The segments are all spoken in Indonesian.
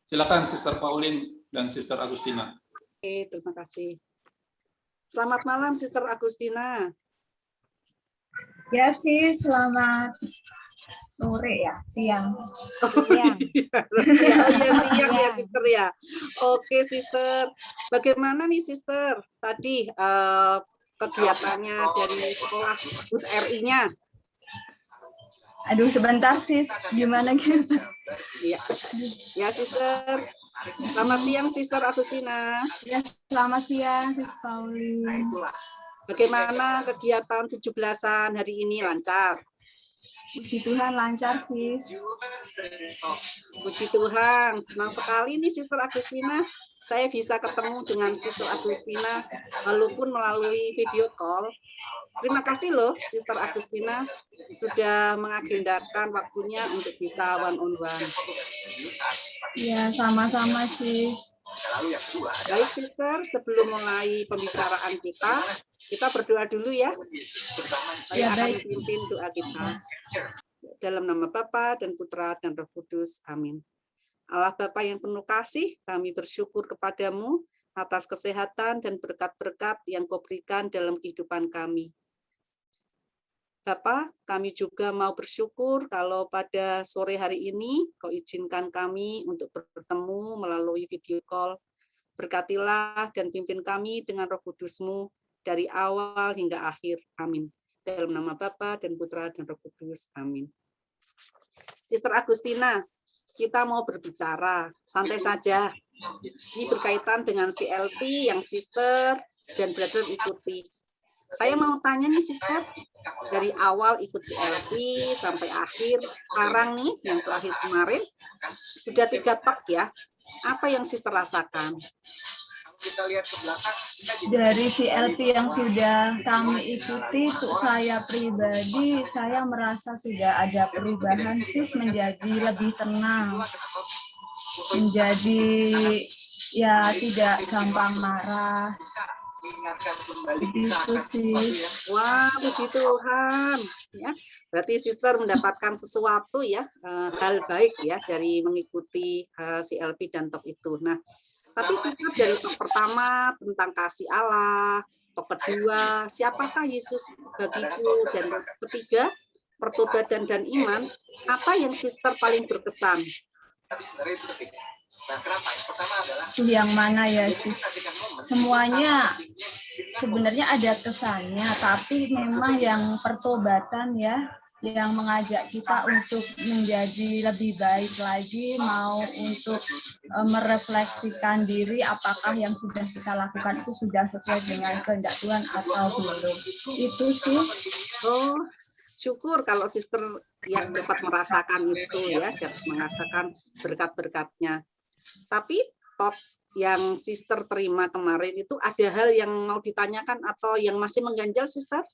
Silakan Sister Pauline dan Sister Agustina. Oke, terima kasih. Selamat malam Sister Agustina. Ya sih, selamat sore ya, siang. Siang. Oh iya siang ya Sister ya. Oke Sister, bagaimana nih Sister tadi kegiatannya dari sekolah HUT RI-nya? Aduh, sebentar sis, gimana gitu? Iya, ya Sister. Selamat siang Sister Agustina. Ya, selamat siang Sis Pauline. Bagaimana kegiatan 17-an hari ini, lancar? Puji Tuhan lancar sis. Puji Tuhan, senang sekali nih Sister Agustina. Saya bisa ketemu dengan Sister Agustina walaupun melalui video call. Terima kasih loh Sister Agustina sudah mengagendakan waktunya untuk bisa one on one. Ya, sama-sama sis. Baik Sister, sebelum mulai pembicaraan kita berdoa dulu ya. Saya akan memimpin doa kita. Dalam nama Bapa dan Putra dan Roh Kudus. Amin. Allah Bapa yang penuh kasih, kami bersyukur kepadamu atas kesehatan dan berkat-berkat yang Kau berikan dalam kehidupan kami. Bapa, kami juga mau bersyukur kalau pada sore hari ini Kau izinkan kami untuk bertemu melalui video call. Berkatilah dan pimpin kami dengan Roh Kudus-Mu dari awal hingga akhir. Amin. Dalam nama Bapa dan Putra dan Roh Kudus. Amin. Sister Agustina, kita mau berbicara, santai saja. Ini berkaitan dengan CLP yang Sister dan Brother ikuti. Saya mau tanya nih Sister, dari awal ikut CLP sampai akhir, sekarang nih yang terakhir kemarin, sudah 3 talk ya. Apa yang Sister rasakan? Kita lihat ke belakang. Dari CLP yang sudah kami ikuti, untuk saya pribadi, saya merasa sudah ada perubahan sis, menjadi lebih tenang, menjadi ya tidak gampang marah. Begitu sih. Wah, puji Tuhan. Ya, berarti Sister mendapatkan sesuatu ya, hal baik ya dari mengikuti CLP dan talk itu. Nah, tapi Sister dari talk pertama tentang kasih Allah, talk kedua, siapakah Yesus bagiku, dan ketiga, pertobatan dan iman, apa yang Sister paling berkesan? Tapi sebenarnya itu ketiga. Nah, kenapa? Yang pertama adalah Yang mana ya sis? Semuanya sebenarnya ada kesannya, tapi memang yang pertobatan ya, yang mengajak kita untuk menjadi lebih baik lagi, mau untuk merefleksikan diri apakah yang sudah kita lakukan itu sudah sesuai dengan kehendak Tuhan atau belum. Itu sih. Oh, syukur kalau Sister yang dapat merasakan itu ya, dapat merasakan berkat-berkatnya. Tapi top yang Sister terima kemarin itu ada hal yang mau ditanyakan atau yang masih mengganjal Sister?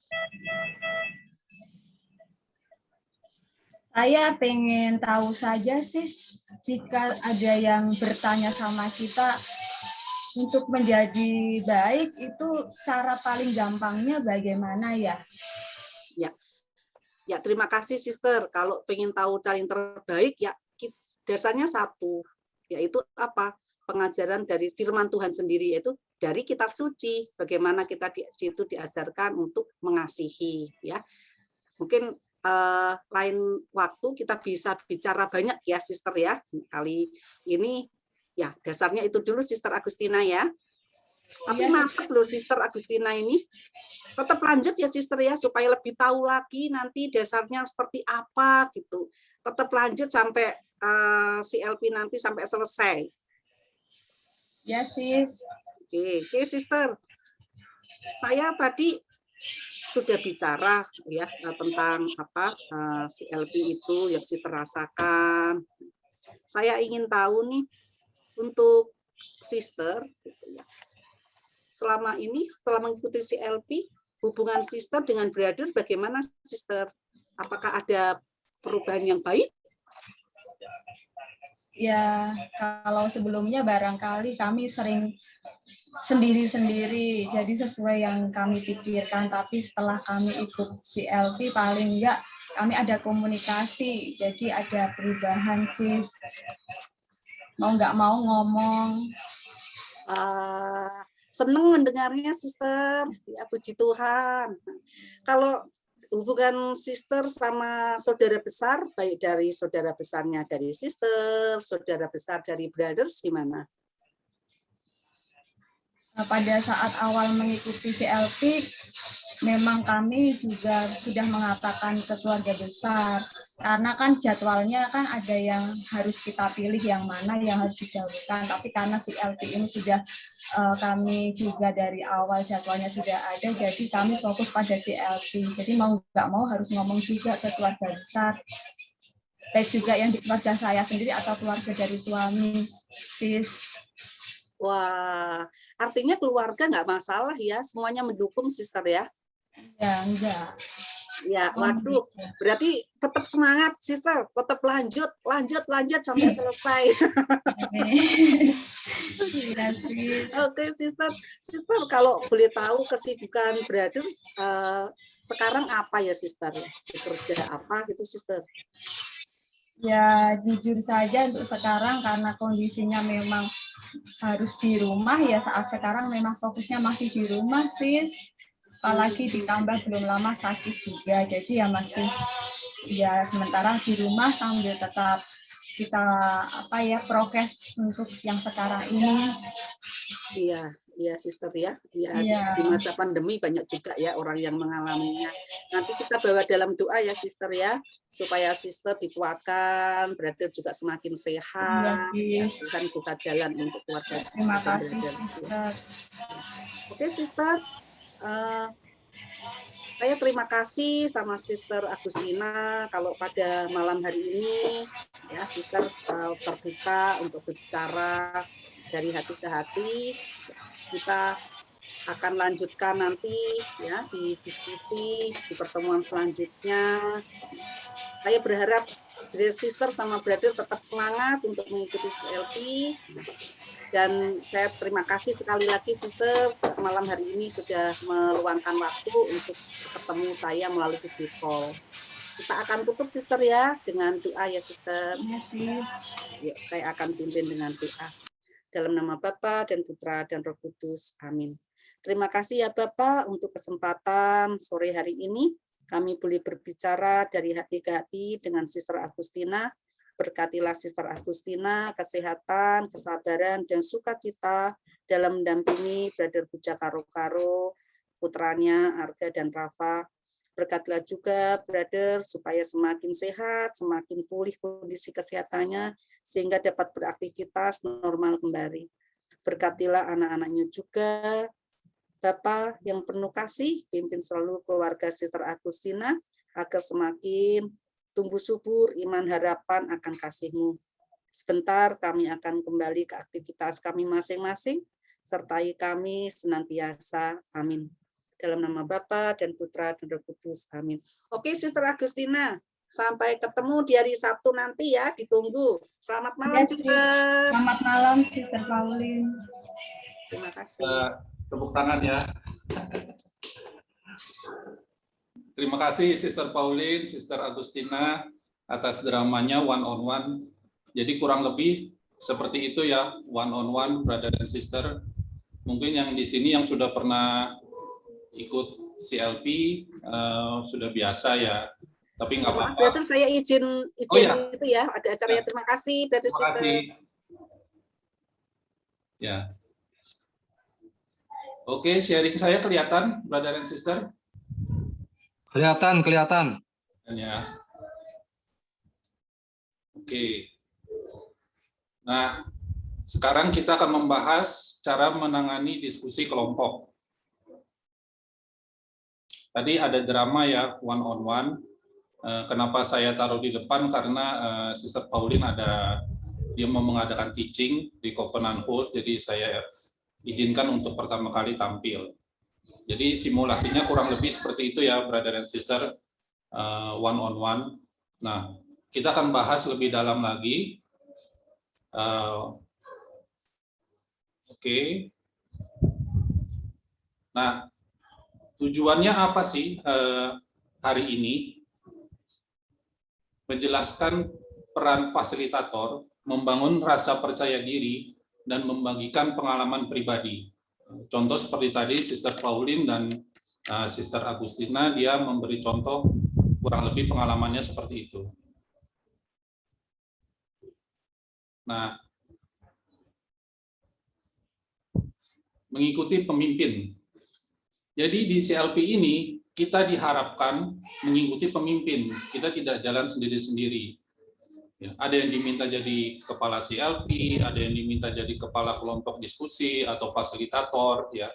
Saya pengen tahu saja sis, jika ada yang bertanya sama kita untuk menjadi baik itu cara paling gampangnya bagaimana ya? Ya, terima kasih Sister. Kalau pengen tahu cara yang terbaik ya dasarnya satu, yaitu apa? Pengajaran dari firman Tuhan sendiri, yaitu dari kitab suci. Bagaimana kita di situ diajarkan untuk mengasihi ya. Mungkin lain waktu kita bisa bicara banyak ya Sister ya. Kali ini ya dasarnya itu dulu Sister Agustina ya. Tapi maaf loh Sister Agustina ini tetap lanjut ya Sister ya, supaya lebih tahu lagi nanti dasarnya seperti apa gitu. Tetap lanjut sampai CLP nanti sampai selesai. Ya sis. Oke Sister. Saya tadi sudah bicara ya tentang apa CLP itu yang Sister rasakan. Saya ingin tahu nih untuk Sister selama ini setelah mengikuti CLP, hubungan Sister dengan Brother bagaimana Sister? Apakah ada perubahan yang baik? Ya, kalau sebelumnya barangkali kami sering sendiri-sendiri, jadi sesuai yang kami pikirkan, tapi setelah kami ikut CLP paling enggak kami ada komunikasi, jadi ada perubahan sis. mau nggak mau ngomong. Seneng mendengarnya, Sister. Ya, puji Tuhan. Kalau hubungan sister sama saudara besar, baik dari saudara besarnya dari sister, saudara besar dari brothers, gimana? Pada saat awal mengikuti CLP, memang kami juga sudah mengatakan ke keluarga besar, karena kan jadwalnya kan ada yang harus kita pilih yang mana yang harus didahulukan, tapi karena CLP ini sudah kami juga dari awal jadwalnya sudah ada, jadi kami fokus pada CLP. Jadi mau nggak mau harus ngomong juga ke keluarga besar, baik juga yang di keluarga saya sendiri atau keluarga dari suami, sis. Wah, artinya keluarga nggak masalah ya, semuanya mendukung, Sister ya? Ya, enggak. Ya, waduh, berarti tetap semangat, Sister, tetap lanjut sampai selesai. Oke, Sister, kalau boleh tahu kesibukan brothers sekarang apa ya, Sister? Bekerja apa gitu, Sister? Ya, jujur saja untuk sekarang karena kondisinya memang harus di rumah, ya saat sekarang memang fokusnya masih di rumah, sis. Apalagi ditambah belum lama sakit juga, jadi ya masih ya sementara di rumah sambil tetap kita prokes untuk yang sekarang ini. Iya, Sister ya. Iya. Di masa pandemi banyak juga ya orang yang mengalaminya. Nanti kita bawa dalam doa ya, Sister ya, supaya Sister dikuatkan, brother juga semakin sehat, Tuhan buka jalan untuk keluarga. Terima kasih, Sister. Oke, Sister. Saya terima kasih sama Sister Agustina kalau pada malam hari ini ya Sister terbuka untuk berbicara dari hati ke hati. Kita akan lanjutkan nanti ya di diskusi di pertemuan selanjutnya. Saya berharap Sister sama brother tetap semangat untuk mengikuti CLP. Dan saya terima kasih sekali lagi, Sister, malam hari ini sudah meluangkan waktu untuk ketemu saya melalui video call. Kita akan tutup, Sister, ya, dengan doa ya, Sister. Yuk, saya akan pimpin dengan doa. Dalam nama Bapa dan Putra dan Roh Kudus. Amin. Terima kasih ya Bapak untuk kesempatan sore hari ini. Kami boleh berbicara dari hati ke hati dengan Sister Agustina. Berkatilah Sister Agustina, kesehatan, kesabaran, dan sukacita dalam mendampingi Brother Puja Karo-Karo, putranya Arga dan Rafa. Berkatilah juga Brother supaya semakin sehat, semakin pulih kondisi kesehatannya, sehingga dapat beraktivitas normal kembali. Berkatilah anak-anaknya juga, Bapak yang penuh kasih, pimpin selalu keluarga Sister Agustina, agar semakin tumbuh subur iman harapan akan kasih-Mu. Sebentar kami akan kembali ke aktivitas kami masing-masing, sertai kami senantiasa. Amin. Dalam nama Bapa dan Putra dan Roh Kudus. Amin. Oke, Sister Agustina. Sampai ketemu di hari Sabtu nanti ya, ditunggu. Selamat malam, Sister. Selamat malam, Sister Pauline. Terima kasih. Tepuk tangan ya. Terima kasih Sister Pauline, Sister Agustina atas dramanya one on one. Jadi kurang lebih seperti itu ya, one on one, brother dan sister. Mungkin yang di sini yang sudah pernah ikut CLP sudah biasa ya. Tapi nggak apa-apa. Brother, saya izin ya. Itu ya, ada acara ya. Terima kasih, brother, Terima sister. kasih. Ya. Oke, sharing saya kelihatan, brother dan sister? Kelihatan. Ya. Oke. Nah, sekarang kita akan membahas cara menangani diskusi kelompok. Tadi ada drama ya, one on one. Kenapa saya taruh di depan? Karena Sister Pauline dia mau mengadakan teaching di Covenant House, jadi saya izinkan untuk pertama kali tampil. Jadi simulasinya kurang lebih seperti itu ya, brother and sister, one on one. Nah, kita akan bahas lebih dalam lagi. Oke. Nah, tujuannya apa sih hari ini? Menjelaskan peran fasilitator membangun rasa percaya diri, dan membagikan pengalaman pribadi. Contoh seperti tadi, Sister Pauline dan Sister Agustina, dia memberi contoh kurang lebih pengalamannya seperti itu. Nah, mengikuti pemimpin. Jadi di CLP ini kita diharapkan mengikuti pemimpin. Kita tidak jalan sendiri-sendiri. Ya, ada yang diminta jadi kepala CLP, ada yang diminta jadi kepala kelompok diskusi atau fasilitator. Ya,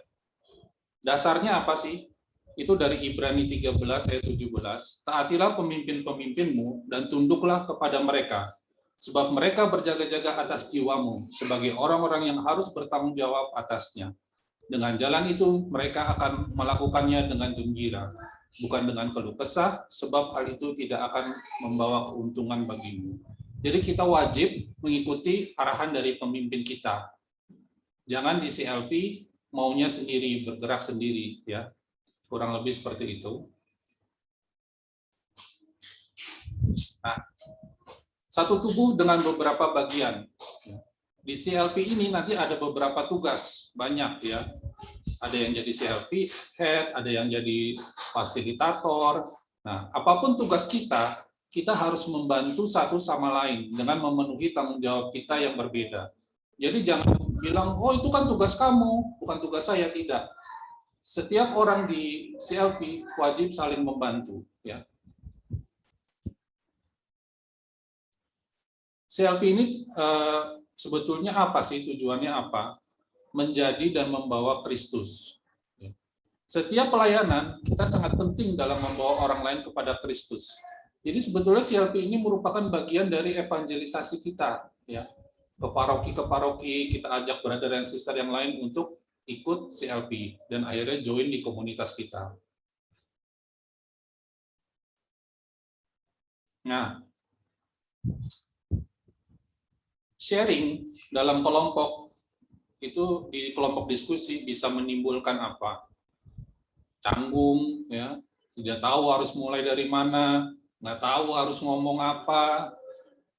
dasarnya apa sih? Itu dari Ibrani 13 ayat 17. Taatilah pemimpin-pemimpinmu dan tunduklah kepada mereka, sebab mereka berjaga-jaga atas jiwamu sebagai orang-orang yang harus bertanggung jawab atasnya. Dengan jalan itu mereka akan melakukannya dengan gembira, bukan dengan keluh kesah, sebab hal itu tidak akan membawa keuntungan bagimu. Jadi kita wajib mengikuti arahan dari pemimpin kita. Jangan di CLP maunya sendiri, bergerak sendiri, ya. Kurang lebih seperti itu. Nah, satu tubuh dengan beberapa bagian. Di CLP ini nanti ada beberapa tugas, banyak ya. Ada yang jadi CLP head, ada yang jadi fasilitator. Nah, apapun tugas kita, kita harus membantu satu sama lain dengan memenuhi tanggung jawab kita yang berbeda. Jadi jangan bilang, oh itu kan tugas kamu, bukan tugas saya, tidak. Setiap orang di CLP wajib saling membantu. Ya. CLP ini sebetulnya apa sih, tujuannya apa? Menjadi dan membawa Kristus. Setiap pelayanan kita sangat penting dalam membawa orang lain kepada Kristus. Jadi sebetulnya CLP ini merupakan bagian dari evangelisasi kita, ya. Ke paroki kita ajak brother dan sister yang lain untuk ikut CLP dan akhirnya join di komunitas kita. Nah, sharing dalam kelompok itu, di kelompok diskusi bisa menimbulkan apa? Canggung, ya, tidak tahu harus mulai dari mana, nggak tahu harus ngomong apa,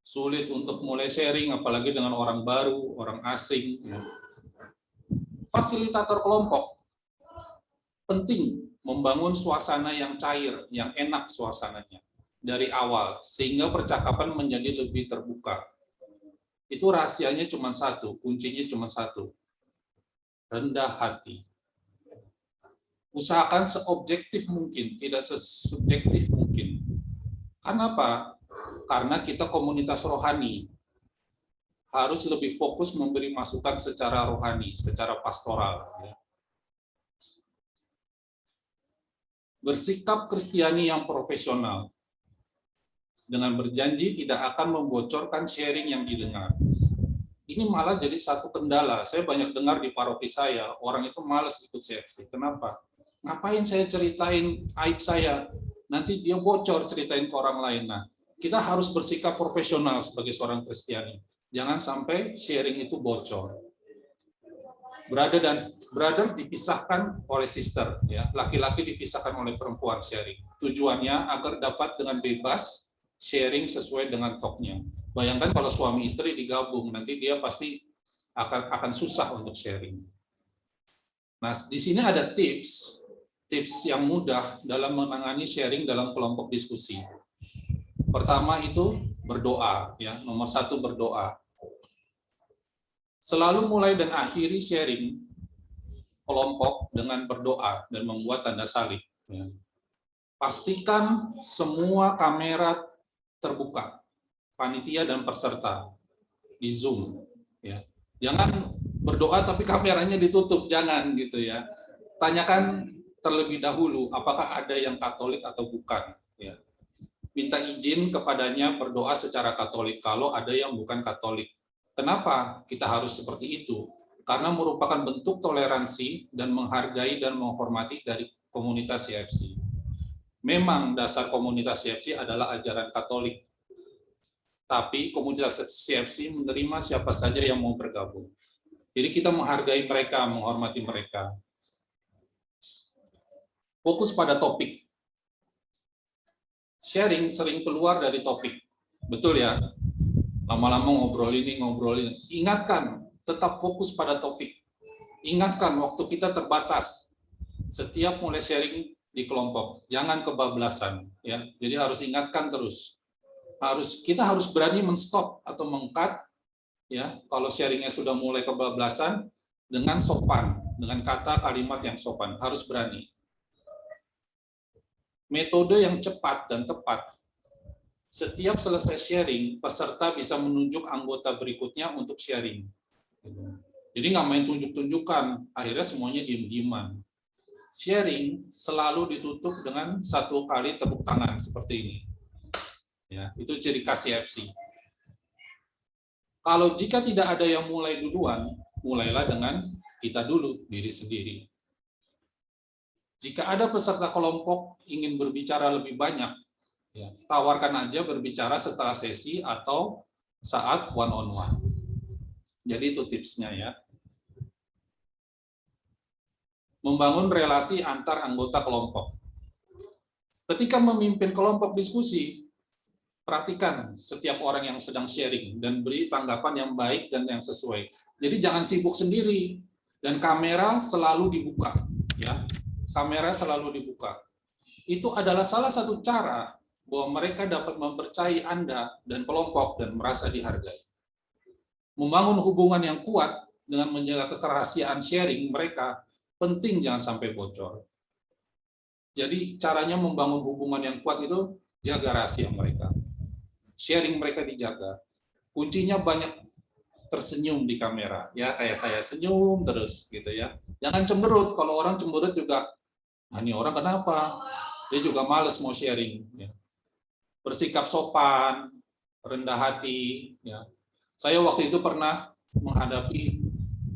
sulit untuk mulai sharing, apalagi dengan orang baru, orang asing. Ya. Fasilitator kelompok penting membangun suasana yang cair, yang enak suasananya dari awal, sehingga percakapan menjadi lebih terbuka. Itu rahasianya cuma satu, kuncinya cuma satu. Rendah hati. Usahakan seobjektif mungkin, tidak sesubjektif mungkin. Kenapa? Karena kita komunitas rohani. Harus lebih fokus memberi masukan secara rohani, secara pastoral. Bersikap Kristiani yang profesional. Dengan berjanji tidak akan membocorkan sharing yang didengar. Ini malah jadi satu kendala. Saya banyak dengar di paroki saya, orang itu malas ikut CFC. Kenapa? Ngapain saya ceritain aib saya? Nanti dia bocor ceritain ke orang lain. Nah, kita harus bersikap profesional sebagai seorang Kristiani. Jangan sampai sharing itu bocor. Brother dipisahkan oleh sister, ya. Laki-laki dipisahkan oleh perempuan sharing. Tujuannya agar dapat dengan bebas sharing sesuai dengan topnya. Bayangkan kalau suami istri digabung, nanti dia pasti akan susah untuk sharing. Nah, di sini ada tips yang mudah dalam menangani sharing dalam kelompok diskusi. Pertama itu berdoa, ya. Nomor 1 berdoa. Selalu mulai dan akhiri sharing kelompok dengan berdoa dan membuat tanda salib. Ya. Pastikan semua kamera terbuka, panitia dan peserta di Zoom. Ya. Jangan berdoa tapi kameranya ditutup, jangan gitu ya. Tanyakan terlebih dahulu apakah ada yang Katolik atau bukan. Ya. Minta izin kepadanya berdoa secara Katolik kalau ada yang bukan Katolik. Kenapa kita harus seperti itu? Karena merupakan bentuk toleransi dan menghargai dan menghormati dari komunitas CFC. Memang dasar komunitas CFC adalah ajaran Katolik. Tapi komunitas CFC menerima siapa saja yang mau bergabung. Jadi kita menghargai mereka, menghormati mereka. Fokus pada topik. Sharing sering keluar dari topik. Betul ya? Lama-lama ngobrol ini, ngobrol ini. Ingatkan, tetap fokus pada topik. Ingatkan, waktu kita terbatas. Setiap mulai sharing di kelompok, jangan kebablasan. Ya. Jadi harus ingatkan terus. Kita harus berani men-stop atau meng-cut, ya, kalau sharingnya sudah mulai kebablasan, dengan sopan, dengan kata kalimat yang sopan, harus berani. Metode yang cepat dan tepat. Setiap selesai sharing, peserta bisa menunjuk anggota berikutnya untuk sharing. Jadi nggak main tunjuk-tunjukkan, akhirnya semuanya diem-dieman. Sharing selalu ditutup dengan 1 kali tepuk tangan seperti ini. Ya, itu ciri khas CFC. Kalau jika tidak ada yang mulai duluan, mulailah dengan kita dulu, diri sendiri. Jika ada peserta kelompok ingin berbicara lebih banyak, ya, tawarkan aja berbicara setelah sesi atau saat one-on-one. Jadi itu tipsnya ya. Membangun relasi antar anggota kelompok. Ketika memimpin kelompok diskusi, perhatikan setiap orang yang sedang sharing dan beri tanggapan yang baik dan yang sesuai. Jadi jangan sibuk sendiri dan kamera selalu dibuka, ya. Kamera selalu dibuka. Itu adalah salah satu cara bahwa mereka dapat mempercayai Anda dan kelompok dan merasa dihargai. Membangun hubungan yang kuat dengan menjaga kerahasiaan sharing mereka penting, jangan sampai bocor. Jadi caranya membangun hubungan yang kuat itu jaga rahasia mereka. Sharing mereka dijaga. Kuncinya banyak tersenyum di kamera, ya, kayak saya senyum terus gitu ya. Jangan cemberut. Kalau orang cemberut juga, ah, ini orang kenapa? Dia juga males mau sharing. Ya. Bersikap sopan, rendah hati. Ya. Saya waktu itu pernah menghadapi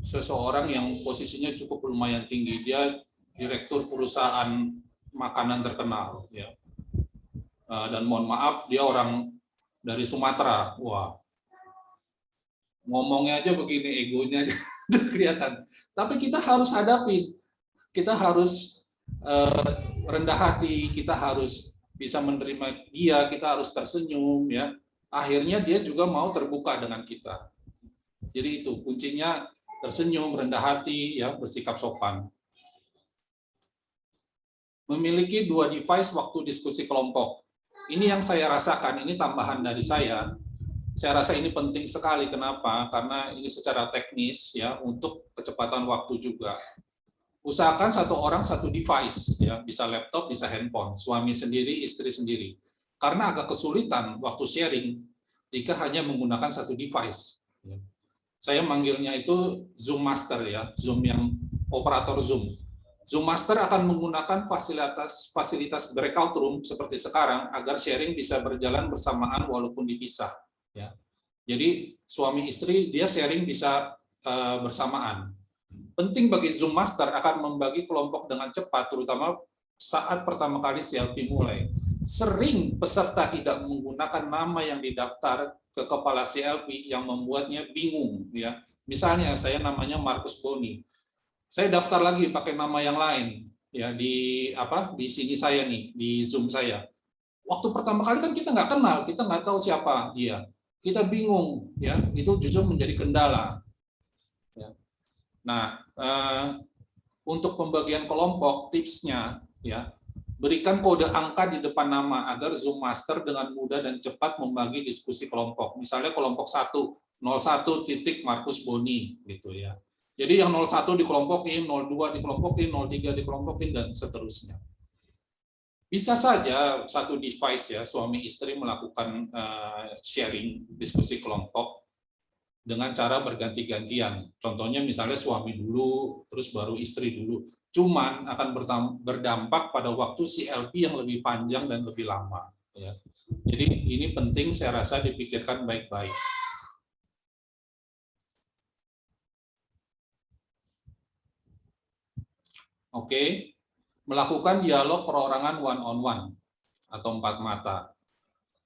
seseorang yang posisinya cukup lumayan tinggi. Dia direktur perusahaan makanan terkenal. Ya. Dan mohon maaf, dia orang dari Sumatera. Wah, ngomongnya aja begini, egonya aja kelihatan. Tapi kita harus hadapi, kita harus rendah hati, kita harus bisa menerima dia, kita harus tersenyum, ya. Akhirnya dia juga mau terbuka dengan kita. Jadi itu kuncinya, tersenyum, rendah hati, ya, bersikap sopan. Memiliki 2 device waktu diskusi kelompok. Ini yang saya rasakan, ini tambahan dari saya. Saya rasa ini penting sekali. Kenapa? Karena ini secara teknis, ya, untuk kecepatan waktu juga. Usahakan 1 orang 1 device, ya, bisa laptop, bisa handphone, suami sendiri, istri sendiri. Karena agak kesulitan waktu sharing jika hanya menggunakan 1 device. Saya manggilnya itu Zoom Master, ya, Zoom yang operator Zoom. Zoom Master akan menggunakan fasilitas breakout room seperti sekarang agar sharing bisa berjalan bersamaan walaupun dipisah. Ya. Jadi suami istri dia sharing bisa bersamaan. Penting bagi Zoom Master akan membagi kelompok dengan cepat, terutama saat pertama kali CLP mulai. Sering peserta tidak menggunakan nama yang didaftar ke kepala CLP yang membuatnya bingung. Ya. Misalnya saya namanya Markus Boni. Saya daftar lagi pakai nama yang lain, ya, di sini saya nih, di Zoom saya. Waktu pertama kali kan kita nggak kenal, kita nggak tahu siapa dia, kita bingung, ya, itu justru menjadi kendala. Ya. Nah, untuk pembagian kelompok, tipsnya, ya, berikan kode angka di depan nama agar Zoom Master dengan mudah dan cepat membagi diskusi kelompok. Misalnya kelompok 1, 01 titik Markus Boni, gitu ya. Jadi yang 01 dikelompokin, 02 dikelompokin, 03 dikelompokin, dan seterusnya. Bisa saja 1 device, ya, suami istri melakukan sharing diskusi kelompok dengan cara berganti-gantian. Contohnya misalnya suami dulu, terus baru istri dulu. Cuman akan berdampak pada waktu CLP yang lebih panjang dan lebih lama. Ya. Jadi ini penting, saya rasa dipikirkan baik-baik. Oke, melakukan dialog perorangan one-on-one atau 4 mata.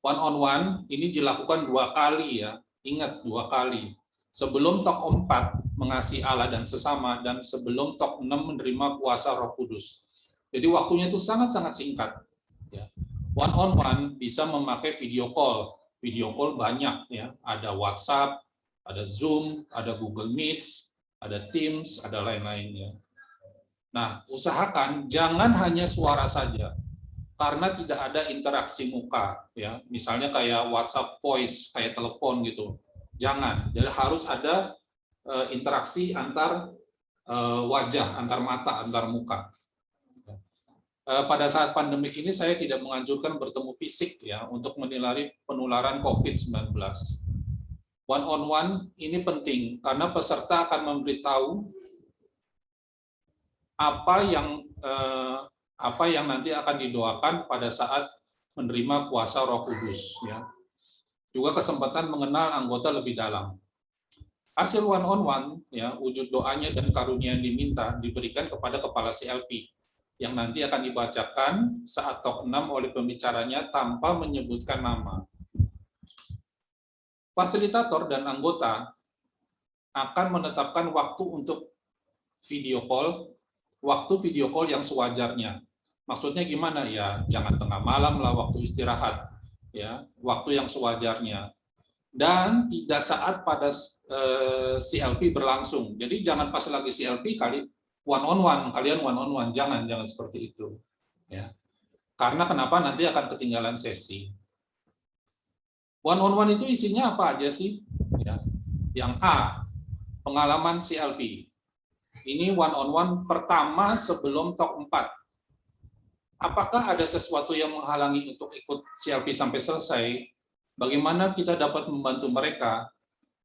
One-on-one ini dilakukan 2 kali, ya, ingat 2 kali. Sebelum talk 4 mengasihi Allah dan sesama, dan sebelum talk 6 menerima kuasa Roh Kudus. Jadi waktunya itu sangat-sangat singkat. Ya. One-on-one bisa memakai video call. video call banyak ya, ada WhatsApp, ada Zoom, ada Google Meet, ada Teams, ada lain-lainnya. Nah, usahakan jangan hanya suara saja, karena tidak ada interaksi muka ya. Misalnya kayak WhatsApp voice, kayak telepon gitu. Jangan. Jadi harus ada interaksi antar wajah, antar mata, antar muka. Pada saat pandemik ini saya tidak menganjurkan bertemu fisik ya untuk menghindari penularan COVID-19. One on one ini penting karena peserta akan memberitahu apa yang nanti akan didoakan pada saat menerima kuasa Roh Kudus ya. Juga kesempatan mengenal anggota lebih dalam. Hasil one on one ya, wujud doanya dan karunia yang diminta diberikan kepada kepala CLP yang nanti akan dibacakan saat talk 6 oleh pembicaranya tanpa menyebutkan nama. Fasilitator dan anggota akan menetapkan waktu untuk video call, waktu video call yang sewajarnya. Maksudnya gimana ya? Jangan tengah malam lah, waktu istirahat, ya, waktu yang sewajarnya. Dan tidak saat pada CLP berlangsung. Jadi jangan pas lagi CLP kalian one on one, jangan seperti itu. Ya. Karena kenapa nanti akan ketinggalan sesi. One on one itu isinya apa aja sih? Ya. Yang A, pengalaman CLP. Ini one on one pertama sebelum talk 4. Apakah ada sesuatu yang menghalangi untuk ikut CLP sampai selesai? Bagaimana kita dapat membantu mereka?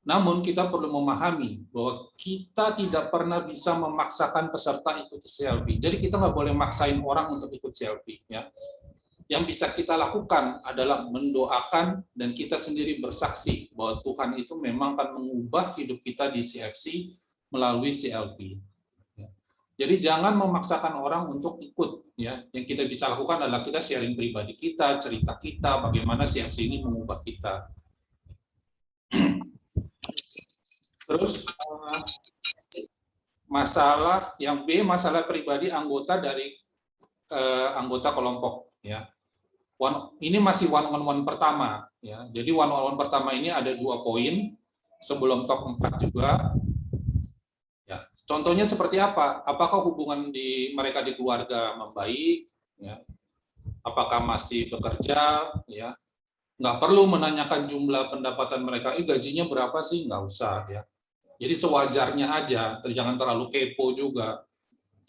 Namun kita perlu memahami bahwa kita tidak pernah bisa memaksakan peserta ikut CLP. Jadi kita nggak boleh maksain orang untuk ikut CLP. Ya. Yang bisa kita lakukan adalah mendoakan dan kita sendiri bersaksi bahwa Tuhan itu memang akan mengubah hidup kita di CFC melalui CLP. Jadi jangan memaksakan orang untuk ikut. Ya, yang kita bisa lakukan adalah kita sharing pribadi kita, cerita kita, bagaimana CFC ini mengubah kita. Terus masalah yang B, masalah pribadi anggota dari anggota kelompok. Ya, ini masih one on one pertama. Ya, jadi one on one pertama ini ada 2 poin sebelum talk 4 juga. Ya, contohnya seperti apa? Apakah hubungan mereka di keluarga membaik? Ya. Apakah masih bekerja? Ya. Nggak perlu menanyakan jumlah pendapatan mereka. Gajinya berapa sih? Nggak usah. Ya. Jadi sewajarnya aja. Jangan terlalu kepo juga.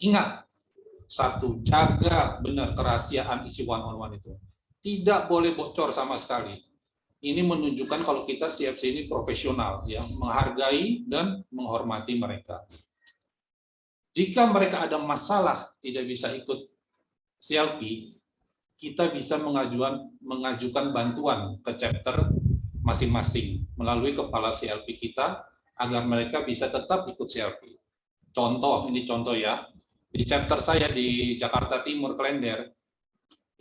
Ingat, satu, jaga benar kerahasiaan isi one on one itu. Tidak boleh bocor sama sekali. Ini menunjukkan kalau kita CFC ini profesional, yang menghargai dan menghormati mereka. Jika mereka ada masalah tidak bisa ikut CLP, kita bisa mengajukan bantuan ke chapter masing-masing melalui kepala CLP kita agar mereka bisa tetap ikut CLP. Contoh, ini contoh ya, di chapter saya di Jakarta Timur, Klender,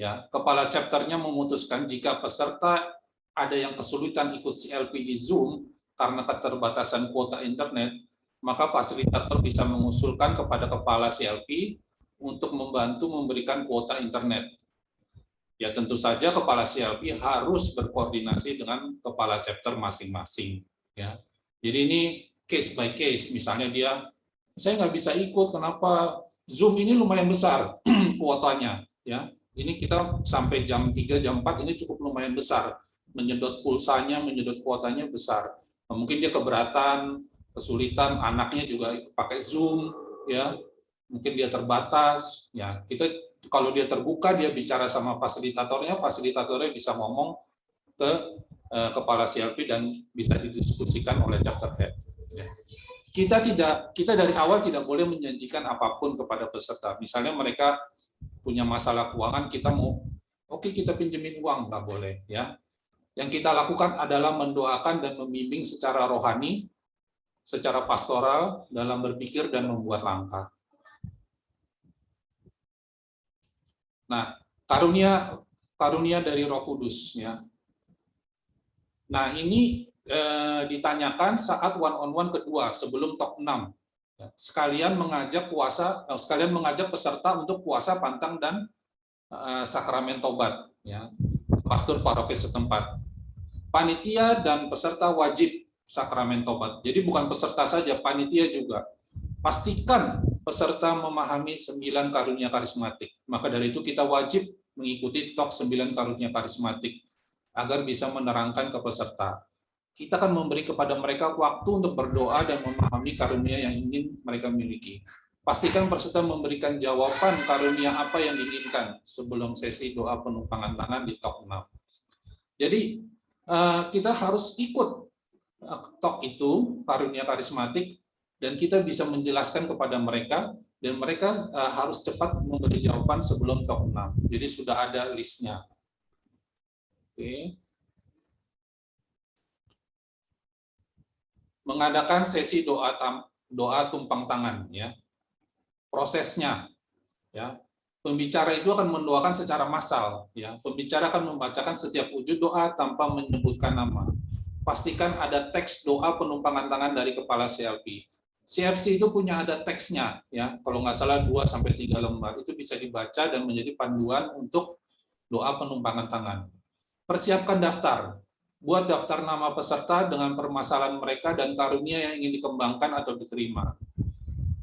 ya, kepala chapternya memutuskan jika peserta ada yang kesulitan ikut CLP di Zoom karena keterbatasan kuota internet, maka fasilitator bisa mengusulkan kepada kepala CLP untuk membantu memberikan kuota internet. Ya tentu saja kepala CLP harus berkoordinasi dengan kepala chapter masing-masing. Ya. Jadi ini case by case, misalnya saya nggak bisa ikut, kenapa? Zoom ini lumayan besar kuotanya. Ya. Ini kita sampai jam 3, jam 4 ini cukup lumayan besar. Menyedot pulsanya, menyedot kuotanya besar. Mungkin dia keberatan, kesulitan, anaknya juga pakai Zoom, ya, mungkin dia terbatas. Ya, kita kalau dia terbuka, dia bicara sama fasilitatornya bisa ngomong ke kepala CLP dan bisa didiskusikan oleh chapter head. Ya. Kita dari awal tidak boleh menjanjikan apapun kepada peserta. Misalnya mereka punya masalah keuangan, kita mau, oke, kita pinjemin uang, nggak boleh, ya. Yang kita lakukan adalah mendoakan dan membimbing secara rohani, secara pastoral dalam berpikir dan membuat langkah. Nah, karunia dari Roh Kudus, ya. Nah, ini ditanyakan saat one on one kedua sebelum talk 6. Sekalian mengajak peserta untuk puasa pantang dan sakramen tobat, ya. Pastor paroki setempat. Panitia dan peserta wajib sakramen tobat. Jadi bukan peserta saja, panitia juga. Pastikan peserta memahami 9 karunia karismatik. Maka dari itu kita wajib mengikuti TOK 9 karunia karismatik agar bisa menerangkan ke peserta. Kita akan memberi kepada mereka waktu untuk berdoa dan memahami karunia yang ingin mereka miliki. Pastikan peserta memberikan jawaban karunia apa yang diinginkan sebelum sesi doa penumpangan tangan di TOK 6. Jadi kita harus ikut TOK itu, karunia karismatik, dan kita bisa menjelaskan kepada mereka, dan mereka harus cepat memberi jawaban sebelum TOK 6. Jadi sudah ada listnya. Oke. Mengadakan sesi doa tumpang tangan, ya. Prosesnya, ya. Pembicara itu akan mendoakan secara massal, ya. Pembicara akan membacakan setiap wujud doa tanpa menyebutkan nama. Pastikan ada teks doa penumpangan tangan dari kepala CLP. CFC itu punya ada teksnya, ya. Kalau nggak salah 2-3 lembar, itu bisa dibaca dan menjadi panduan untuk doa penumpangan tangan. Persiapkan daftar. Buat daftar nama peserta dengan permasalahan mereka dan karunia yang ingin dikembangkan atau diterima.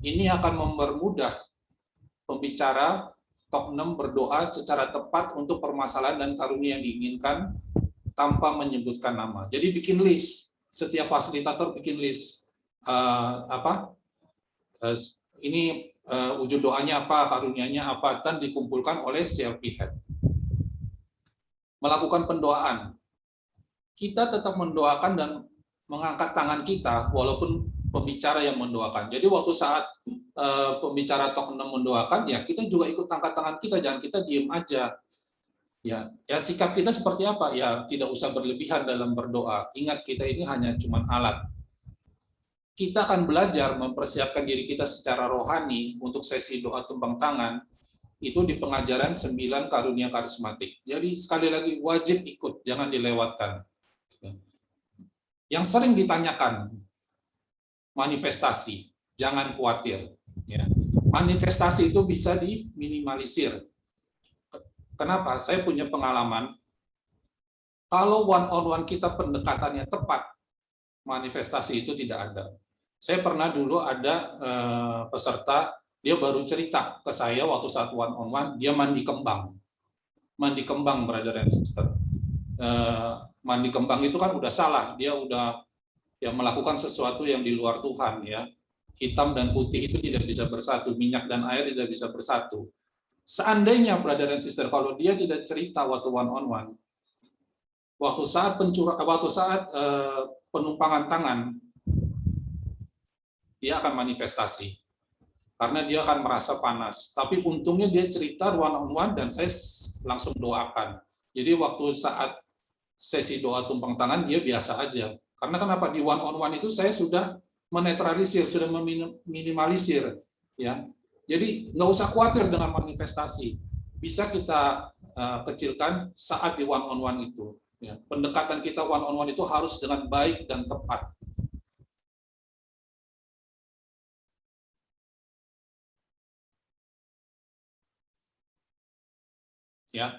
Ini akan mempermudah pembicara TOK 6 berdoa secara tepat untuk permasalahan dan karunia yang diinginkan tanpa menyebutkan nama. Jadi bikin list, setiap fasilitator bikin list. Ini wujud doanya apa, karunianya apa, dan dikumpulkan oleh CLP Head. Melakukan pendoaan. Kita tetap mendoakan dan mengangkat tangan kita walaupun pembicara yang mendoakan. Jadi waktu saat pembicara TOK 6 mendoakan, ya kita juga ikut angkat tangan kita, jangan kita diem aja. Ya sikap kita seperti apa? Ya tidak usah berlebihan dalam berdoa. Ingat, kita ini hanya cuma alat. Kita akan belajar mempersiapkan diri kita secara rohani untuk sesi doa tumpang tangan itu di pengajaran 9 karunia karismatik. Jadi sekali lagi wajib ikut, jangan dilewatkan. Yang sering ditanyakan, manifestasi, jangan khawatir. Ya. Manifestasi itu bisa diminimalisir. Kenapa? Saya punya pengalaman, kalau one-on-one kita pendekatannya tepat, manifestasi itu tidak ada. Saya pernah dulu ada peserta, dia baru cerita ke saya waktu saat one-on-one, dia mandi kembang. Mandi kembang, brother and sister. Mandi kembang itu kan udah salah, dia udah ya melakukan sesuatu yang di luar Tuhan, ya. Hitam dan putih itu tidak bisa bersatu, minyak dan air tidak bisa bersatu. Seandainya brother and sister, kalau dia tidak cerita waktu one-on-one, waktu saat penumpangan tangan, dia akan manifestasi karena dia akan merasa panas. Tapi untungnya dia cerita one-on-one dan saya langsung doakan. Jadi waktu saat sesi doa tumpang tangan dia biasa aja. Karena kenapa? Di one-on-one itu saya sudah menetralisir, sudah meminimalisir, ya. Jadi nggak usah khawatir dengan manifestasi. Bisa kita kecilkan saat di one-on-one itu. Ya. Pendekatan kita one-on-one itu harus dengan baik dan tepat. Ya.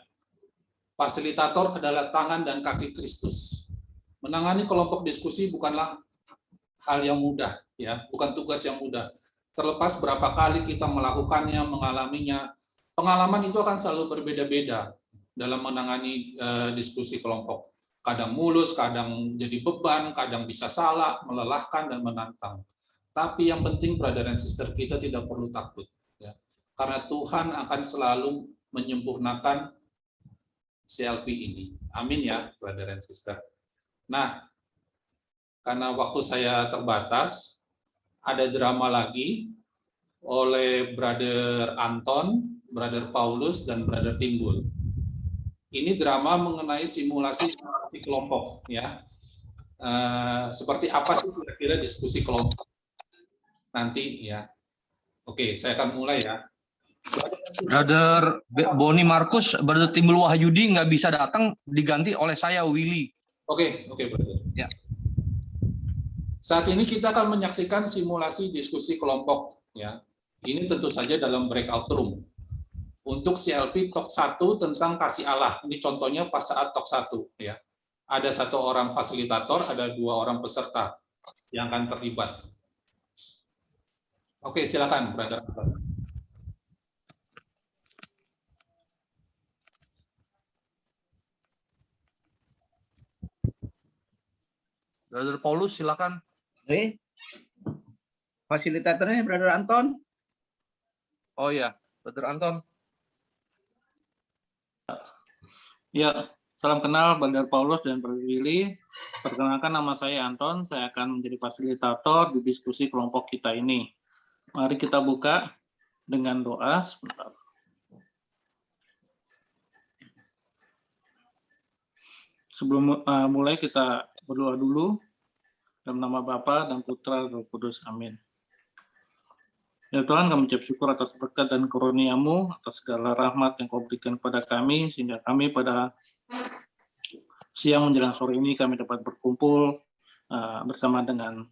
Fasilitator adalah tangan dan kaki Kristus. Menangani kelompok diskusi bukanlah hal yang mudah, ya, bukan tugas yang mudah. Terlepas berapa kali kita melakukannya, mengalaminya, pengalaman itu akan selalu berbeda-beda dalam menangani diskusi kelompok. Kadang mulus, kadang jadi beban, kadang bisa salah, melelahkan dan menantang. Tapi yang penting, brother and sister, kita tidak perlu takut, ya. Karena Tuhan akan selalu menyempurnakan CLP ini. Amin ya, brother and sister. Nah, karena waktu saya terbatas, ada drama lagi oleh brother Anton, brother Paulus, dan brother Timbul. Ini drama mengenai simulasi kelompok, ya. Seperti apa sih kira-kira diskusi kelompok nanti, ya. Oke, saya akan mulai ya. Brother Boni Markus, Brother Timbul Wahyudi nggak bisa datang, diganti oleh saya, Willy. Oke, brother. Ya. Saat ini kita akan menyaksikan simulasi diskusi kelompok, ya. Ini tentu saja dalam breakout room. Untuk CLP TOK 1 tentang kasih Allah. Ini contohnya pas saat TOK 1, ya. ada 1 orang fasilitator, ada 2 orang peserta yang akan terlibat. Oke, silakan, Brother. Brother Paulus, silakan. Oke. Fasilitatornya Brother Anton. Oh ya, Brother Anton. Ya, salam kenal Brother Paulus dan Brother Willy. Perkenalkan, nama saya Anton. Saya akan menjadi fasilitator di diskusi kelompok kita ini. Mari kita buka dengan doa. Sebentar. Sebelum mulai, kita berdoa dulu. Dalam nama Bapa dan Putra dan Roh Kudus. Amin. Ya Tuhan, kami ucap syukur atas berkat dan karunia-Mu, atas segala rahmat yang Kau berikan kepada kami, sehingga kami pada siang menjelang sore ini kami dapat berkumpul bersama dengan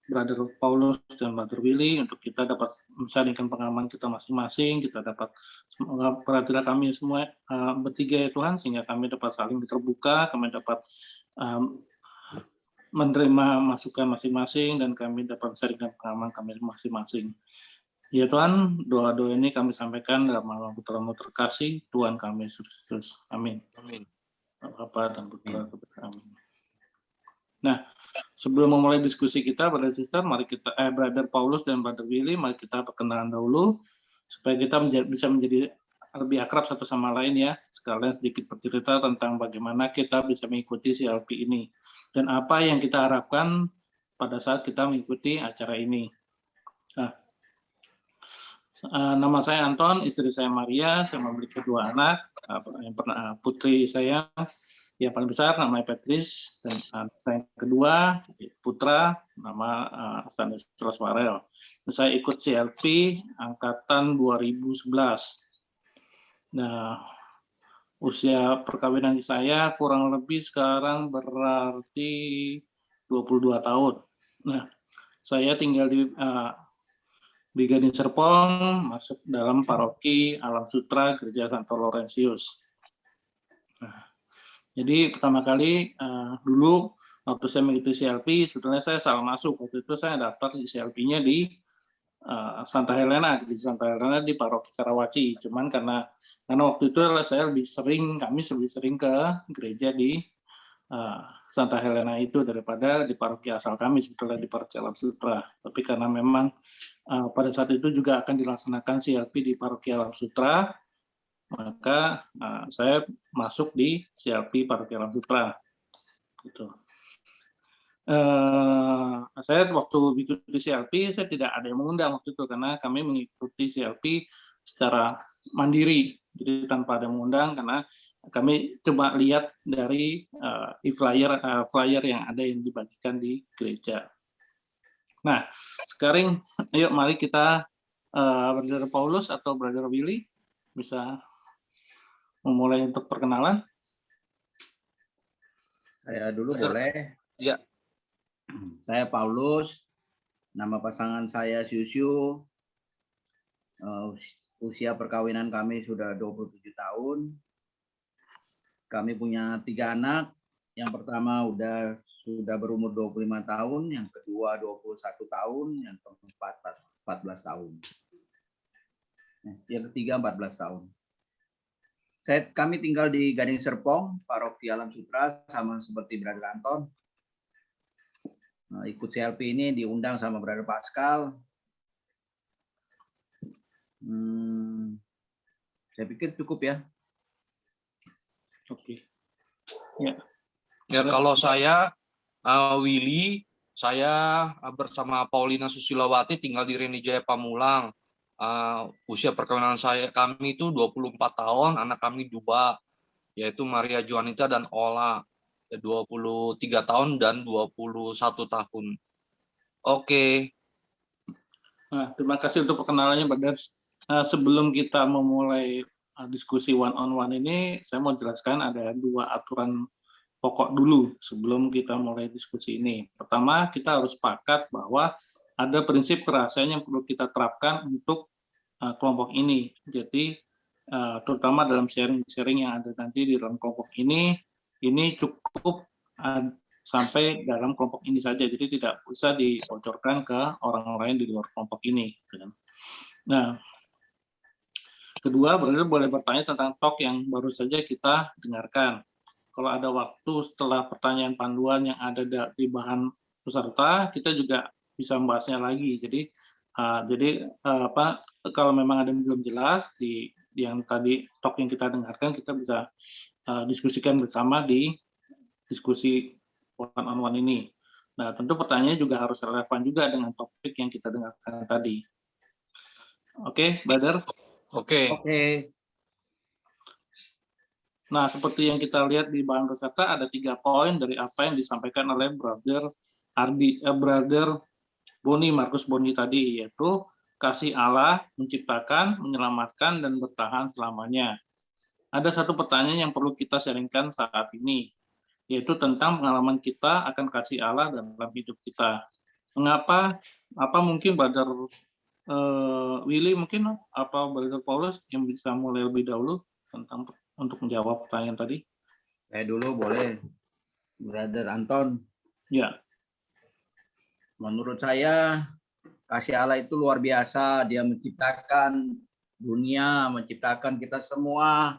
Brother Paulus dan Brother Willy untuk kita dapat mensaringkan pengalaman kita masing-masing, kita dapat semoga perhatian kami semua bertiga ya Tuhan, sehingga kami dapat saling terbuka, kami dapat menerima masukan masing-masing, dan kami dapat mensaringkan pengalaman kami masing-masing. Ya Tuhan, doa-doa ini kami sampaikan dalam nama Putra-Mu terkasih, Tuhan kami Yesus Kristus. Amin. Amin. Bapa dan Putra, amin. Nah, sebelum memulai diskusi kita, Brother Sister, mari kita, Brother Paulus dan Brother Willy, mari kita perkenalan dahulu, supaya kita bisa menjadi lebih akrab satu sama lain ya. Sekalian sedikit bercerita tentang bagaimana kita bisa mengikuti CLP ini dan apa yang kita harapkan pada saat kita mengikuti acara ini. Nah, nama saya Anton, istri saya Maria, saya memiliki 2 anak. Yang putri saya yang paling besar namanya Patrice, dan yang kedua putra nama Stanislas Farel. Saya ikut CLP angkatan 2011. Nah, usia perkawinan saya kurang lebih sekarang berarti 22 tahun. Nah, saya tinggal di Gading Serpong, masuk dalam paroki Alam Sutra Gereja Santo Laurentius. Nah, jadi pertama kali dulu waktu saya mengikuti CLP, sebetulnya saya salah masuk. Waktu itu saya daftar di CLP-nya di Santa Helena di paroki Karawaci. Cuman karena waktu itu kami lebih sering ke gereja di Santa Helena itu daripada di paroki asal kami, sebetulnya di paroki Alam Sutra. Tapi karena memang pada saat itu juga akan dilaksanakan CLP di paroki Alam Sutra, maka saya masuk di CLP paroki Alam Sutra. Gitu. Saya waktu mengikuti CLP, saya tidak ada yang mengundang waktu itu, karena kami mengikuti CLP secara mandiri, jadi tanpa ada yang mengundang, karena kami coba lihat dari flyer yang ada yang dibagikan di gereja. Nah, sekarang ayo mari kita Brother Paulus atau Brother Willy bisa memulai untuk perkenalan. Saya dulu boleh. Ya. Saya Paulus, nama pasangan saya Syusyu. Usia perkawinan kami sudah 27 tahun. Kami punya 3 anak. Yang pertama sudah berumur 25 tahun, yang kedua 21 tahun, yang keempat 14 tahun. Yang ketiga 14 tahun. Kami tinggal di Gading Serpong, paroki Alam Sutra, sama seperti Brother Anton. Ikut CLP ini diundang sama Brother Pascal. Saya pikir cukup ya. Oke. Ya. Ya, kalau saya Willy, saya bersama Paulina Susilawati tinggal di Renijaya Pamulang. Usia perkawinan kami itu 24 tahun, anak kami 2, yaitu Maria Juanita dan Ola, 23 tahun dan 21 tahun. Oke. Nah, terima kasih untuk perkenalannya, Brother. Sebelum kita memulai diskusi one-on-one ini, saya mau jelaskan ada 2 aturan pokok dulu sebelum kita mulai diskusi ini. Pertama, kita harus sepakat bahwa ada prinsip kerahasiaan yang perlu kita terapkan untuk kelompok ini. Jadi, terutama dalam sharing-sharing yang ada nanti di dalam kelompok ini, ini cukup sampai dalam kelompok ini saja, jadi tidak usah dibocorkan ke orang lain di luar kelompok ini. Nah, kedua, brother boleh bertanya tentang talk yang baru saja kita dengarkan. Kalau ada waktu setelah pertanyaan panduan yang ada di bahan peserta, kita juga bisa membahasnya lagi. Jadi kalau memang ada yang belum jelas di yang tadi talk yang kita dengarkan, kita bisa diskusikan bersama di diskusi one-on-one ini. Nah, tentu pertanyaannya juga harus relevan juga dengan topik yang kita dengarkan tadi. Oke, brother? Oke. Nah, seperti yang kita lihat di bahan peserta, ada 3 poin dari apa yang disampaikan oleh brother Boni, Markus Boni tadi, yaitu kasih Allah, menciptakan, menyelamatkan, dan bertahan selamanya. Ada satu pertanyaan yang perlu kita sharingkan saat ini, yaitu tentang pengalaman kita akan kasih Allah dalam hidup kita. Mengapa? Apa mungkin brother Willy, mungkin apa brother Paulus yang bisa mulai lebih dahulu tentang untuk menjawab pertanyaan tadi? Saya dulu boleh, brother Anton. Ya. Menurut saya kasih Allah itu luar biasa. Dia menciptakan dunia, menciptakan kita semua,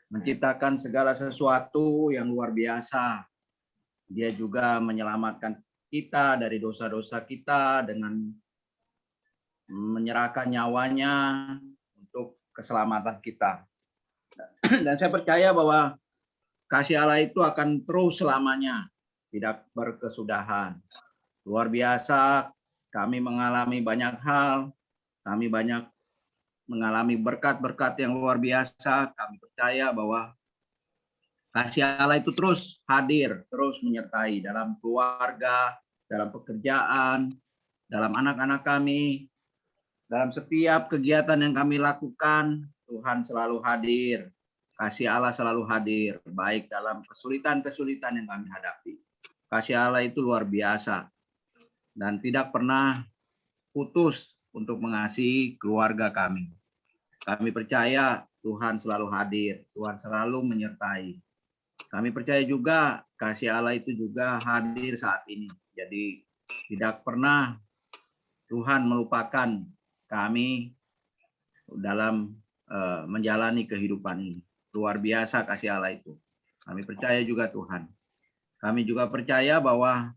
menciptakan segala sesuatu yang luar biasa. Dia juga menyelamatkan kita dari dosa-dosa kita dengan menyerahkan nyawanya untuk keselamatan kita. Dan saya percaya bahwa kasih Allah itu akan terus selamanya, tidak berkesudahan. Luar biasa, kami mengalami banyak hal, kami banyak mengalami berkat-berkat yang luar biasa. Kami percaya bahwa kasih Allah itu terus hadir, terus menyertai dalam keluarga, dalam pekerjaan, dalam anak-anak kami, dalam setiap kegiatan yang kami lakukan. Tuhan selalu hadir, kasih Allah selalu hadir, baik dalam kesulitan-kesulitan yang kami hadapi. Kasih Allah itu luar biasa dan tidak pernah putus untuk mengasihi keluarga kami. Kami percaya Tuhan selalu hadir, Tuhan selalu menyertai. Kami percaya juga kasih Allah itu juga hadir saat ini. Jadi tidak pernah Tuhan melupakan kami dalam menjalani kehidupan ini. Luar biasa kasih Allah itu. Kami percaya juga Tuhan. Kami juga percaya bahwa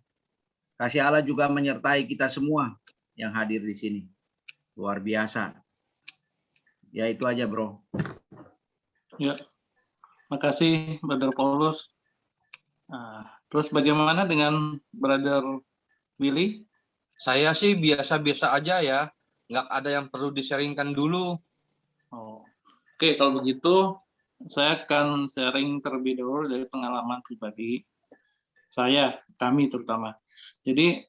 kasih Allah juga menyertai kita semua yang hadir di sini. Luar biasa. Ya itu aja, bro. Ya, makasih Brother Paulus. Terus bagaimana dengan Brother Willy? Saya sih biasa-biasa aja ya. Nggak ada yang perlu di-sharingkan dulu. Oke, kalau begitu saya akan sharing terlebih dahulu dari pengalaman pribadi saya, kami terutama. Jadi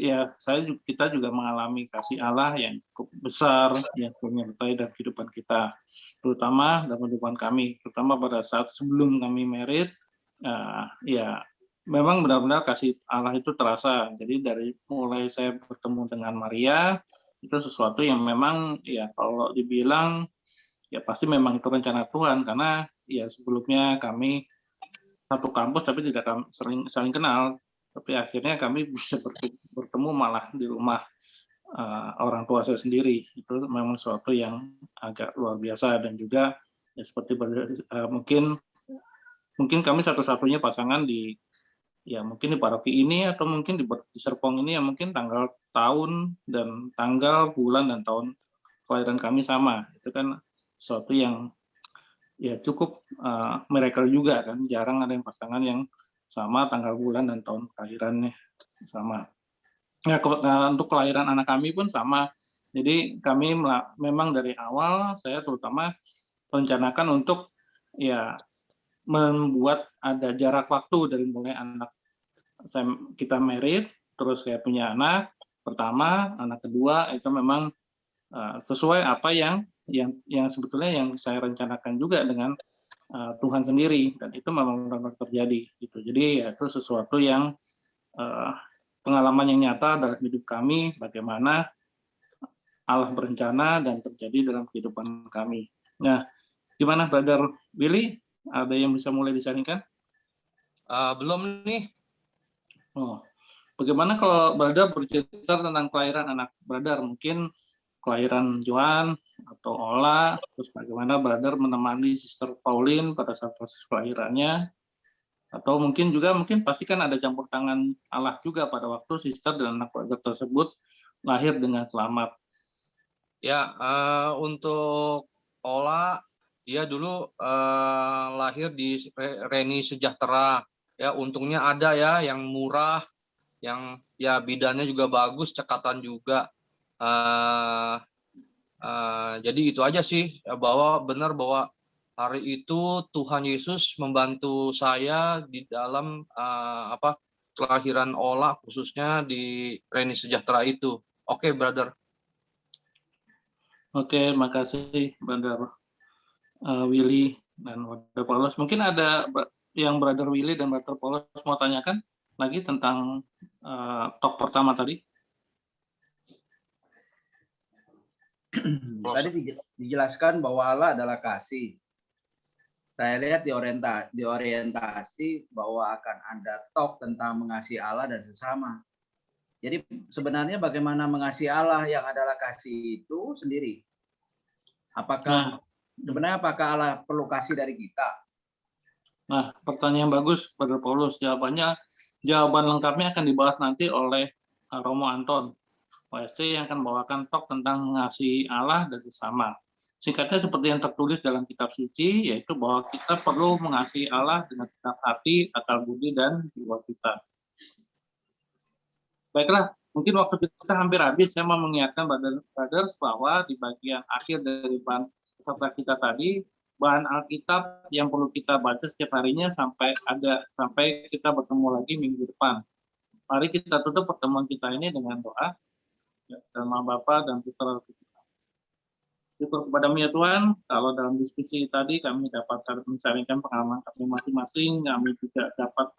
ya kita juga mengalami kasih Allah yang cukup besar yang menyertai dalam kehidupan kita, terutama dalam kehidupan kami, terutama pada saat sebelum kami married. Ya memang benar-benar kasih Allah itu terasa. Jadi dari mulai saya bertemu dengan Maria, itu sesuatu yang memang ya kalau dibilang ya pasti memang itu rencana Tuhan, karena ya sebelumnya kami satu kampus tapi tidak saling kenal, tapi akhirnya kami bisa bertemu malah di rumah orang tua saya sendiri. Itu memang sesuatu yang agak luar biasa. Dan juga ya seperti mungkin kami satu-satunya pasangan mungkin di paroki ini atau mungkin di Serpong ini yang mungkin tanggal tahun dan tanggal bulan dan tahun kelahiran kami sama. Itu kan sesuatu yang ya cukup miracle juga kan. Jarang ada yang pasangan yang sama tanggal bulan dan tahun kelahirannya sama. Ya, untuk kelahiran anak kami pun sama. Jadi kami memang dari awal saya terutama merencanakan untuk ya membuat ada jarak waktu dari mulai kita married, terus saya punya anak pertama, anak kedua, itu memang sesuai apa yang sebetulnya yang saya rencanakan juga dengan Tuhan sendiri, dan itu memang benar-benar terjadi gitu. Jadi ya, itu sesuatu yang pengalaman yang nyata dalam hidup kami, bagaimana Allah berencana dan terjadi dalam kehidupan kami. Nah, gimana Brother Willy? Ada yang bisa mulai disaringkan? Belum nih. Oh, bagaimana kalau Brother bercerita tentang kelahiran anak Brother? Mungkin kelahiran Joan atau Ola, terus bagaimana Brother menemani Sister Pauline pada saat proses kelahirannya, atau mungkin pasti kan ada campur tangan Allah juga pada waktu Sister dan anak Brother tersebut lahir dengan selamat. Ya, untuk Ola, dia dulu lahir di Reni Sejahtera. Ya, untungnya ada ya yang murah, yang ya bidannya juga bagus, cekatan juga. Jadi itu aja sih, benar bahwa hari itu Tuhan Yesus membantu saya di dalam kelahiran Ola, khususnya di Reni Sejahtera itu. Oke, Brother. Oke, makasih Brother Willy dan Brother Paulus. Mungkin ada yang Brother Willy dan Brother Paulus mau tanyakan lagi tentang talk pertama tadi. Tadi dijelaskan bahwa Allah adalah kasih. Saya lihat di orientasi bahwa akan ada talk tentang mengasihi Allah dan sesama. Jadi sebenarnya bagaimana mengasihi Allah yang adalah kasih itu sendiri? Apakah Allah perlu kasih dari kita? Nah, pertanyaan bagus, Brother Paulus. Jawaban lengkapnya akan dibahas nanti oleh Romo Anton, OSC, yang akan membawakan talk tentang mengasihi Allah dan sesama. Singkatnya seperti yang tertulis dalam kitab suci, yaitu bahwa kita perlu mengasihi Allah dengan segenap hati, akal budi, dan jiwa kita. Baiklah, mungkin waktu kita hampir habis. Saya mau mengingatkan brothers bahwa di bagian akhir dari bahan peserta kita tadi, bahan Alkitab yang perlu kita baca setiap harinya sampai kita bertemu lagi minggu depan. Mari kita tutup pertemuan kita ini dengan doa. Dalam nama Bapa dan Putra dan Roh Kudus. Syukur kepada-Mu ya Tuhan, kalau dalam diskusi tadi kami dapat mensaringkan pengalaman kami masing-masing, kami juga dapat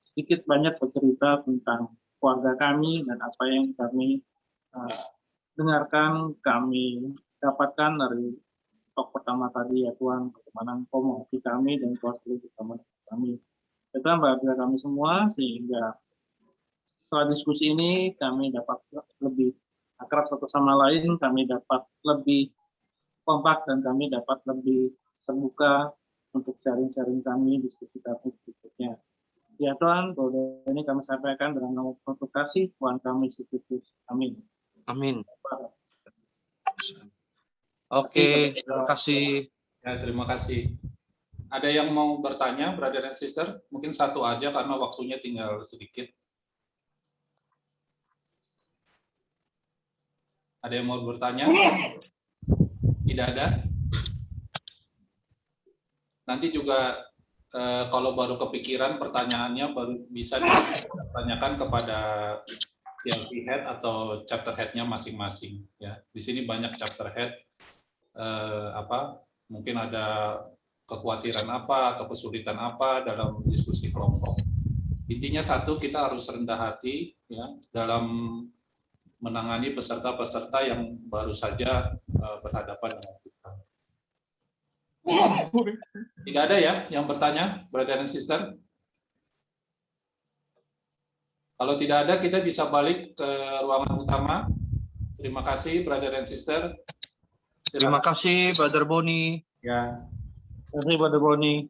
sedikit banyak bercerita tentang keluarga kami dan apa yang kami dengarkan, kami dapatkan dari talk pertama tadi ya Tuhan, bagaimana Engkau mengerti kami dan kuasa bersama kami. Ya Tuhan, bagi kami semua, sehingga setelah diskusi ini kami dapat lebih akrab satu sama lain, kami dapat lebih kompak, dan kami dapat lebih terbuka untuk sharing-sharing kami, diskusi kami berikutnya. Ya Tuhan, doa ini kami sampaikan dengan nama penuh kasih Tuhan kami Yesus Kristus. Amin. Amin. Oke, terima kasih. Ya, terima kasih. Ada yang mau bertanya, brother and sister? Mungkin satu aja karena waktunya tinggal sedikit. Ada yang mau bertanya? Tidak ada? Nanti juga kalau baru kepikiran pertanyaannya baru bisa ditanyakan kepada CLP head atau chapter head-nya masing-masing. Ya, di sini banyak chapter head. Mungkin ada kekhawatiran apa atau kesulitan apa dalam diskusi kelompok. Intinya satu, kita harus rendah hati ya dalam menangani peserta-peserta yang baru saja berhadapan dengan kita. Tidak ada ya yang bertanya, brother and sister? Kalau tidak ada, kita bisa balik ke ruangan utama. Terima kasih, brother and sister. Terima kasih, Brother Boni. Ya. Terima kasih, Brother Boni.